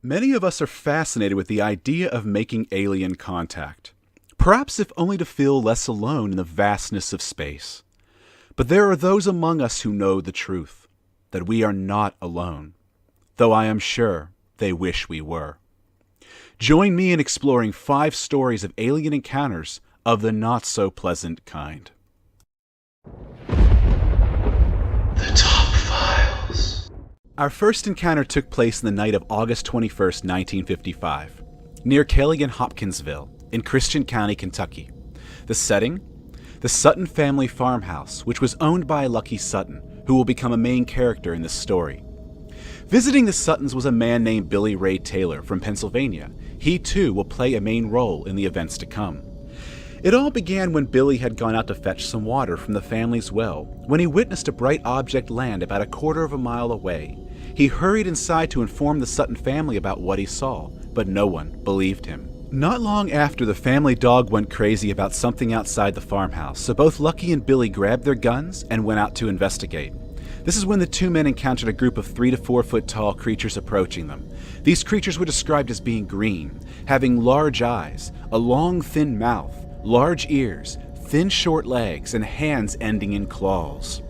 Many of us are fascinated with the idea of making alien contact, perhaps if only to feel less alone in the vastness of space. But there are those among us who know the truth, that we are not alone, though I am sure they wish we were. Join me in exploring 5 stories of alien encounters of the not-so-pleasant kind. The Top Files. Our first encounter took place in the night of August 21st, 1955, near Kelly and Hopkinsville, in Christian County, Kentucky. The setting? The Sutton family farmhouse, which was owned by Lucky Sutton, who will become a main character in this story. Visiting the Suttons was a man named Billy Ray Taylor from Pennsylvania. He too will play a main role in the events to come. It all began when Billy had gone out to fetch some water from the family's well, when he witnessed a bright object land about a quarter of a mile away. He hurried inside to inform the Sutton family about what he saw, but no one believed him. Not long after, the family dog went crazy about something outside the farmhouse, so both Lucky and Billy grabbed their guns and went out to investigate. This is when the two men encountered a group of 3 to 4 foot tall creatures approaching them. These creatures were described as being green, having large eyes, a long thin mouth, large ears, thin short legs, and hands ending in claws.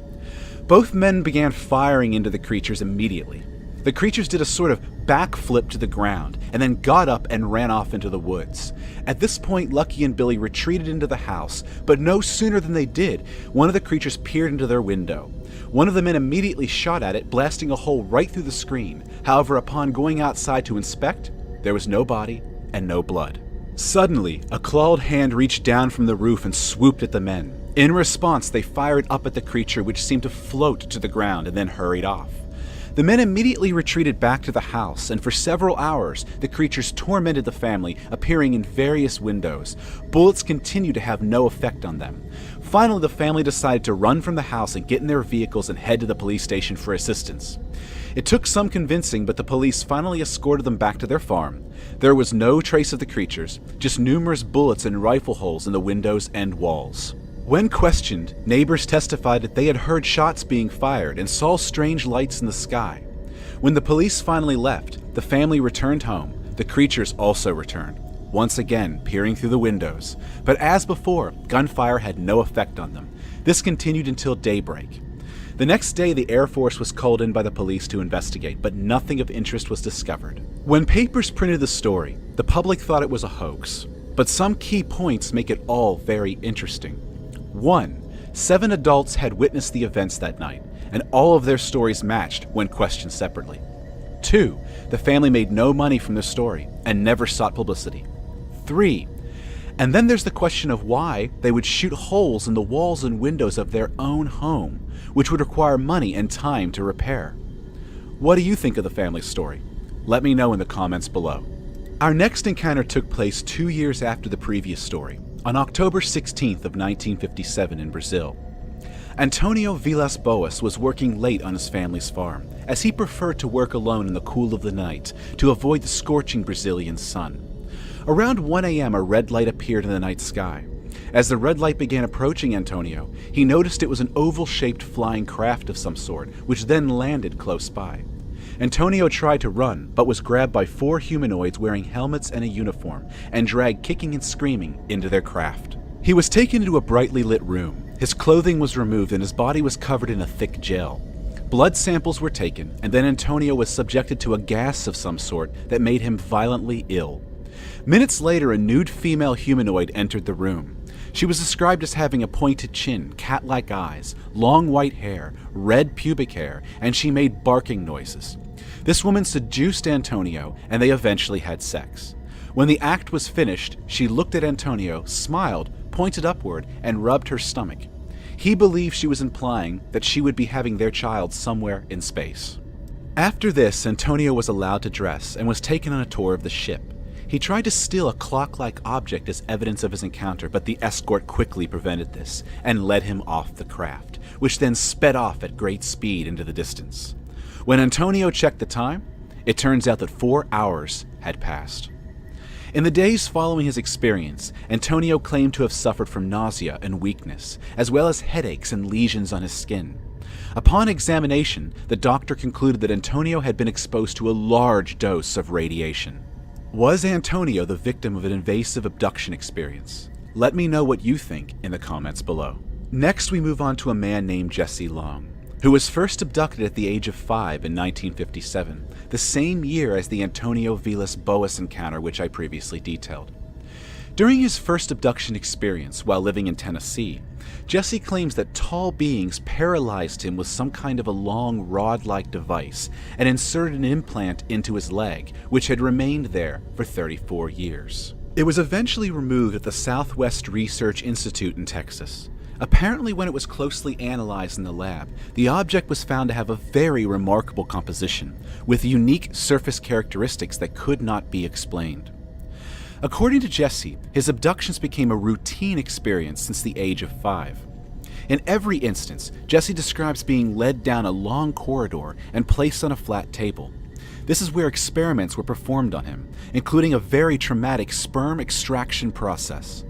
Both men began firing into the creatures immediately. The creatures did a sort of backflip to the ground and then got up and ran off into the woods. At this point, Lucky and Billy retreated into the house, but no sooner than they did, one of the creatures peered into their window. One of the men immediately shot at it, blasting a hole right through the screen. However, upon going outside to inspect, there was no body and no blood. Suddenly, a clawed hand reached down from the roof and swooped at the men. In response, they fired up at the creature, which seemed to float to the ground and then hurried off. The men immediately retreated back to the house, and for several hours, the creatures tormented the family, appearing in various windows. Bullets continued to have no effect on them. Finally, the family decided to run from the house and get in their vehicles and head to the police station for assistance. It took some convincing, but the police finally escorted them back to their farm. There was no trace of the creatures, just numerous bullets and rifle holes in the windows and walls. When questioned, neighbors testified that they had heard shots being fired and saw strange lights in the sky. When the police finally left, the family returned home. The creatures also returned, once again peering through the windows. But as before, gunfire had no effect on them. This continued until daybreak. The next day, the Air Force was called in by the police to investigate, but nothing of interest was discovered. When papers printed the story, the public thought it was a hoax. But some key points make it all very interesting. 1. 7 adults had witnessed the events that night, and all of their stories matched when questioned separately. 2. The family made no money from the story and never sought publicity. 3. And then there's the question of why they would shoot holes in the walls and windows of their own home, which would require money and time to repair. What do you think of the family's story? Let me know in the comments below. Our next encounter took place 2 years after the previous story, on October 16th of 1957 in Brazil. Antônio Vilas Boas was working late on his family's farm, as he preferred to work alone in the cool of the night to avoid the scorching Brazilian sun. Around 1 a.m. a red light appeared in the night sky. As the red light began approaching Antônio, he noticed it was an oval-shaped flying craft of some sort, which then landed close by. Antônio tried to run, but was grabbed by 4 humanoids wearing helmets and a uniform, and dragged kicking and screaming into their craft. He was taken into a brightly lit room. His clothing was removed and his body was covered in a thick gel. Blood samples were taken, and then Antônio was subjected to a gas of some sort that made him violently ill. Minutes later, a nude female humanoid entered the room. She was described as having a pointed chin, cat-like eyes, long white hair, red pubic hair, and she made barking noises. This woman seduced Antônio, and they eventually had sex. When the act was finished, she looked at Antônio, smiled, pointed upward, and rubbed her stomach. He believed she was implying that she would be having their child somewhere in space. After this, Antônio was allowed to dress and was taken on a tour of the ship. He tried to steal a clock-like object as evidence of his encounter, but the escort quickly prevented this and led him off the craft, which then sped off at great speed into the distance. When Antônio checked the time, it turns out that 4 hours had passed. In the days following his experience, Antônio claimed to have suffered from nausea and weakness, as well as headaches and lesions on his skin. Upon examination, the doctor concluded that Antonio had been exposed to a large dose of radiation. Was Antonio the victim of an invasive abduction experience? Let me know what you think in the comments below. Next, we move on to a man named Jesse Long, who was first abducted at the age of 5 in 1957, the same year as the Antônio Vilas Boas encounter which I previously detailed. During his first abduction experience while living in Tennessee, Jesse claims that tall beings paralyzed him with some kind of a long rod-like device and inserted an implant into his leg, which had remained there for 34 years. It was eventually removed at the Southwest Research Institute in Texas. Apparently, when it was closely analyzed in the lab, the object was found to have a very remarkable composition, with unique surface characteristics that could not be explained. According to Jesse, his abductions became a routine experience since the age of 5. In every instance, Jesse describes being led down a long corridor and placed on a flat table. This is where experiments were performed on him, including a very traumatic sperm extraction process.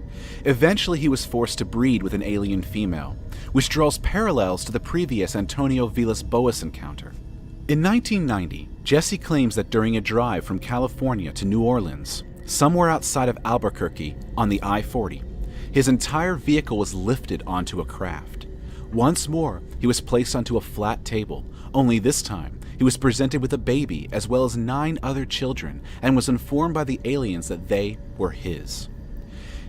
Eventually, he was forced to breed with an alien female, which draws parallels to the previous Antônio Vilas Boas encounter. In 1990, Jesse claims that during a drive from California to New Orleans, somewhere outside of Albuquerque on the I-40, his entire vehicle was lifted onto a craft. Once more, he was placed onto a flat table, only this time, he was presented with a baby as well as 9 other children and was informed by the aliens that they were his.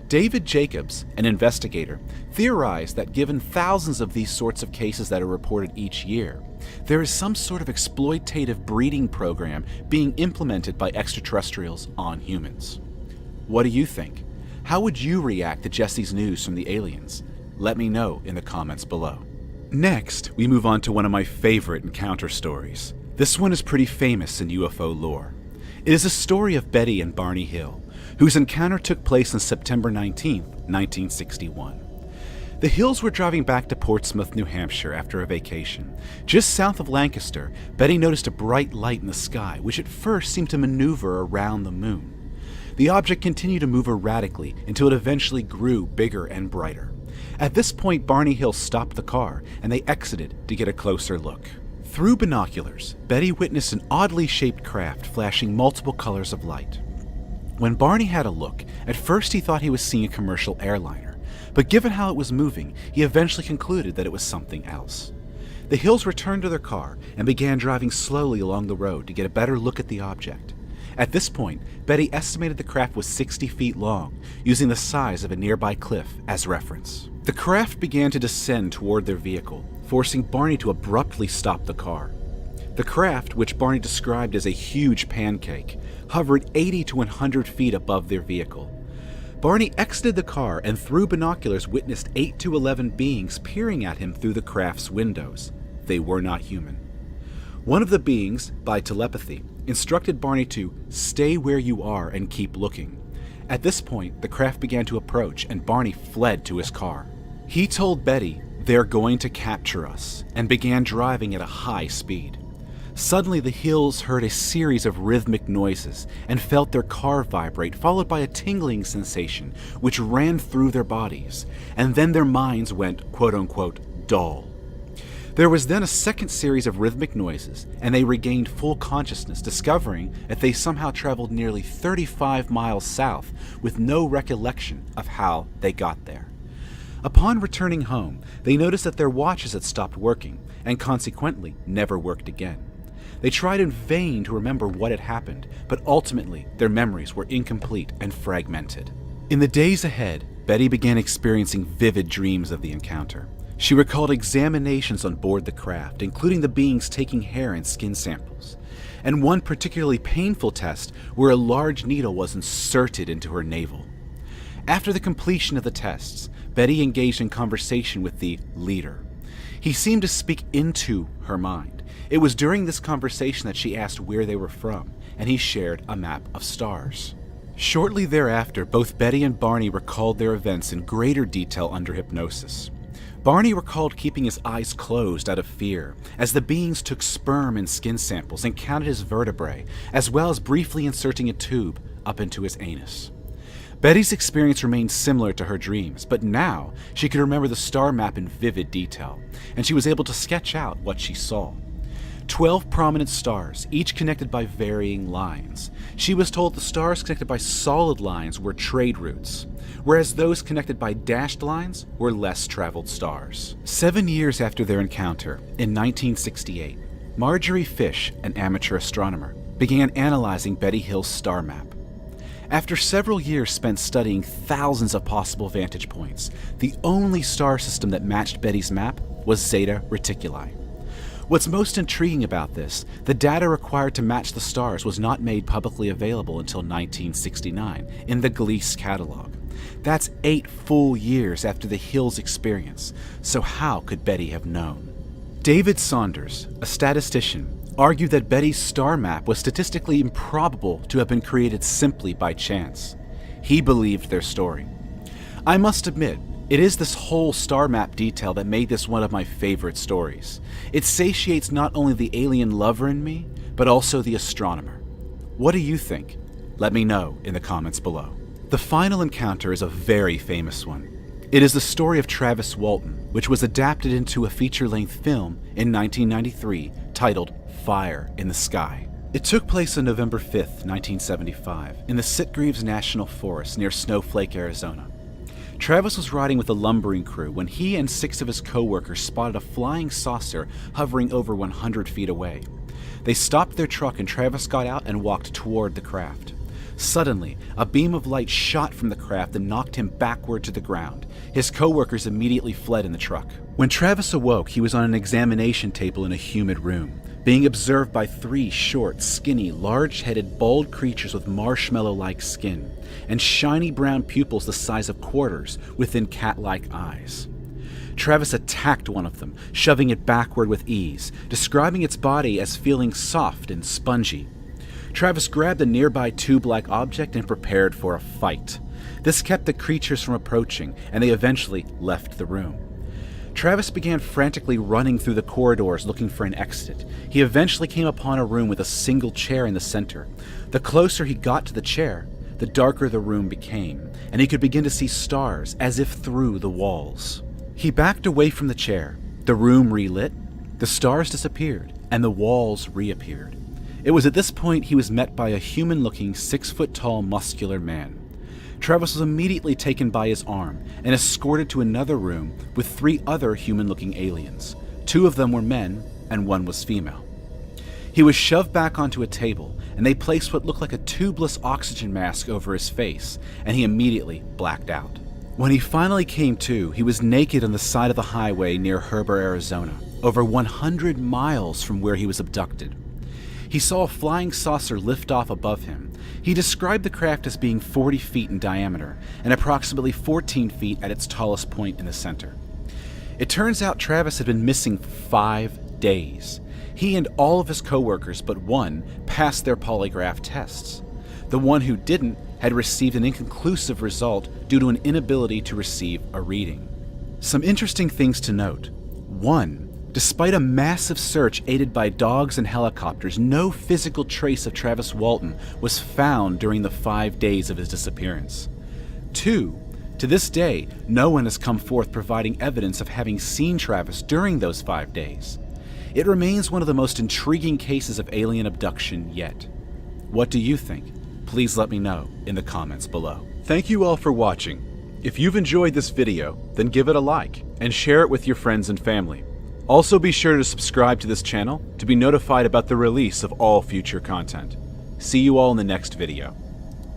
David Jacobs, an investigator, theorized that given thousands of these sorts of cases that are reported each year, there is some sort of exploitative breeding program being implemented by extraterrestrials on humans. What do you think? How would you react to Jesse's news from the aliens? Let me know in the comments below. Next, we move on to one of my favorite encounter stories. This one is pretty famous in UFO lore. It is a story of Betty and Barney Hill, whose encounter took place on September 19, 1961. The Hills were driving back to Portsmouth, New Hampshire after a vacation. Just south of Lancaster, Betty noticed a bright light in the sky, which at first seemed to maneuver around the moon. The object continued to move erratically until it eventually grew bigger and brighter. At this point, Barney Hill stopped the car, and they exited to get a closer look. Through binoculars, Betty witnessed an oddly shaped craft flashing multiple colors of light. When Barney had a look, at first he thought he was seeing a commercial airliner, but given how it was moving, he eventually concluded that it was something else. The Hills returned to their car and began driving slowly along the road to get a better look at the object. At this point, Betty estimated the craft was 60 feet long, using the size of a nearby cliff as reference. The craft began to descend toward their vehicle, forcing Barney to abruptly stop the car. The craft, which Barney described as a huge pancake, hovered 80 to 100 feet above their vehicle. Barney exited the car and through binoculars witnessed 8 to 11 beings peering at him through the craft's windows. They were not human. One of the beings, by telepathy, instructed Barney to stay where you are and keep looking. At this point, the craft began to approach and Barney fled to his car. He told Betty, "They're going to capture us," and began driving at a high speed. Suddenly, the Hills heard a series of rhythmic noises and felt their car vibrate, followed by a tingling sensation which ran through their bodies, and then their minds went quote-unquote dull. There was then a second series of rhythmic noises, and they regained full consciousness, discovering that they somehow traveled nearly 35 miles south with no recollection of how they got there. Upon returning home, they noticed that their watches had stopped working, and consequently never worked again. They tried in vain to remember what had happened, but ultimately their memories were incomplete and fragmented. In the days ahead, Betty began experiencing vivid dreams of the encounter. She recalled examinations on board the craft, including the beings taking hair and skin samples, and one particularly painful test where a large needle was inserted into her navel. After the completion of the tests, Betty engaged in conversation with the leader. He seemed to speak into her mind. It was during this conversation that she asked where they were from, and he shared a map of stars. Shortly thereafter, both Betty and Barney recalled their events in greater detail under hypnosis. Barney recalled keeping his eyes closed out of fear, as the beings took sperm and skin samples and counted his vertebrae, as well as briefly inserting a tube up into his anus. Betty's experience remained similar to her dreams, but now she could remember the star map in vivid detail, and she was able to sketch out what she saw. 12 prominent stars, each connected by varying lines. She was told the stars connected by solid lines were trade routes, whereas those connected by dashed lines were less traveled stars. 7 years after their encounter, in 1968, Marjorie Fish, an amateur astronomer, began analyzing Betty Hill's star map. After several years spent studying thousands of possible vantage points, the only star system that matched Betty's map was Zeta Reticuli. What's most intriguing about this, the data required to match the stars was not made publicly available until 1969 in the Gliese catalog. That's 8 full years after the Hills experience, so how could Betty have known? David Saunders, a statistician, argued that Betty's star map was statistically improbable to have been created simply by chance. He believed their story. I must admit, it is this whole star map detail that made this one of my favorite stories. It satiates not only the alien lover in me, but also the astronomer. What do you think? Let me know in the comments below. The final encounter is a very famous one. It is the story of Travis Walton, which was adapted into a feature-length film in 1993 titled Fire in the Sky. It took place on November 5th, 1975, in the Sitgreaves National Forest near Snowflake, Arizona. Travis was riding with a lumbering crew when he and 6 of his co-workers spotted a flying saucer hovering over 100 feet away. They stopped their truck and Travis got out and walked toward the craft. Suddenly, a beam of light shot from the craft and knocked him backward to the ground. His co-workers immediately fled in the truck. When Travis awoke, he was on an examination table in a humid room, being observed by 3 short, skinny, large-headed, bald creatures with marshmallow-like skin and shiny brown pupils the size of quarters within cat-like eyes. Travis attacked one of them, shoving it backward with ease, describing its body as feeling soft and spongy. Travis grabbed a nearby tube-like object and prepared for a fight. This kept the creatures from approaching, and they eventually left the room. Travis began frantically running through the corridors looking for an exit. He eventually came upon a room with a single chair in the center. The closer he got to the chair, the darker the room became, and he could begin to see stars as if through the walls. He backed away from the chair. The room relit, the stars disappeared, and the walls reappeared. It was at this point he was met by a human-looking, 6-foot-tall, muscular man. Travis was immediately taken by his arm and escorted to another room with 3 other human-looking aliens. 2 of them were men, and 1 was female. He was shoved back onto a table, and they placed what looked like a tubeless oxygen mask over his face, and he immediately blacked out. When he finally came to, he was naked on the side of the highway near Heber, Arizona, over 100 miles from where he was abducted. He saw a flying saucer lift off above him. He described the craft as being 40 feet in diameter and approximately 14 feet at its tallest point in the center. It turns out Travis had been missing for 5 days. He and all of his co-workers but 1 passed their polygraph tests. The one who didn't had received an inconclusive result due to an inability to receive a reading. Some interesting things to note. 1. Despite a massive search aided by dogs and helicopters, no physical trace of Travis Walton was found during the 5 days of his disappearance. 2. To this day, no one has come forth providing evidence of having seen Travis during those 5 days. It remains one of the most intriguing cases of alien abduction yet. What do you think? Please let me know in the comments below. Thank you all for watching. If you've enjoyed this video, then give it a like and share it with your friends and family. Also be sure to subscribe to this channel to be notified about the release of all future content. See you all in the next video.